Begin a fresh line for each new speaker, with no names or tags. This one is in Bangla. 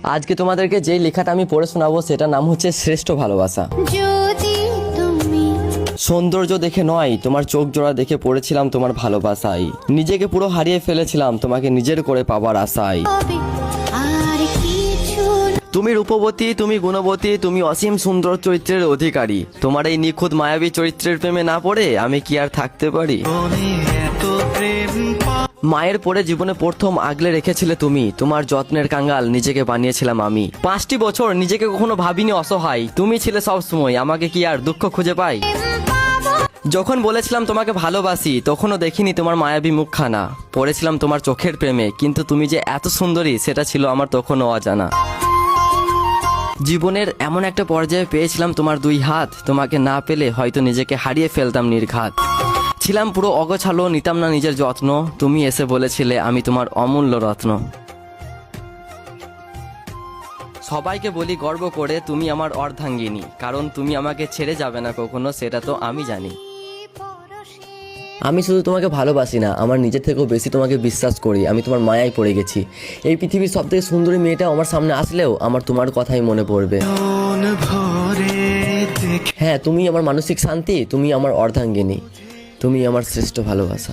আজকে তোমাদেরকে যেই লেখাটা আমি পড়ে শোনাবো সেটার নাম হচ্ছে শ্রেষ্ঠ ভালোবাসা। সৌন্দর্য দেখে নয়, তোমার চোখ জোড়া দেখে পড়েছিলাম তোমার ভালোবাসায়। নিজেকে পুরো হারিয়ে ফেলেছিলাম তোমাকে নিজের করে পাবার আশায়। তুমি রূপবতী, তুমি গুণবতী, তুমি অসীম সুন্দর চরিত্রের অধিকারী। তোমার এই নিখুঁত মায়াবী চরিত্রের প্রেমে না পড়ে আমি কি আর থাকতে পারি। মায়ের পরে জীবনে প্রথম আগলে রেখেছিলে তুমি, তোমার যত্নের কাঙ্গাল নিজেকে বানিয়েছিলাম আমি। 5টি বছর নিজেকে কখনো ভাবিনি অসহায়, তুমি ছিলে সব সময়, আমাকে কি আর দুঃখ খুঁজে পাই। যখন বলেছিলাম তোমাকে ভালোবাসি তখনও দেখিনি তোমার মায়াবী মুখখানা। পড়েছিলাম তোমার চোখের প্রেমে, কিন্তু তুমি যে এত সুন্দরী সেটা ছিল আমার তখনও অজানা। জীবনের এমন একটা পর্যায়ে পেয়েছিলাম তোমার 2 হাত, তোমাকে না পেলে হয়তো নিজেকে হারিয়ে ফেলতাম নির্ঘাত। ছিলাম পুরো অগোছালো, নিতাম না নিজের যত্ন, তুমি এসে বলেছিলে আমি তোমার অমূল্য রত্ন। সবাইকে বলি গর্ব করে তুমি আমার অর্ধাঙ্গিনী, কারণ তুমি আমাকে ছেড়ে যাবে না কখনো, সেটা তো আমি জানি। আমি শুধু তোমাকে ভালোবাসি না, আমার নিজের থেকেও বেশি তোমাকে বিশ্বাস করি। আমি তোমার মায়ায় পড়ে গেছি। এই পৃথিবীর সবথেকে সুন্দরী মেয়েটা আমার সামনে আসলেও আমার তোমার কথাই মনে পড়বে। হ্যাঁ, তুমি আমার মানসিক শান্তি, তুমি আমার অর্ধাঙ্গিনী, তুমি আমার শ্রেষ্ঠ ভালোবাসা।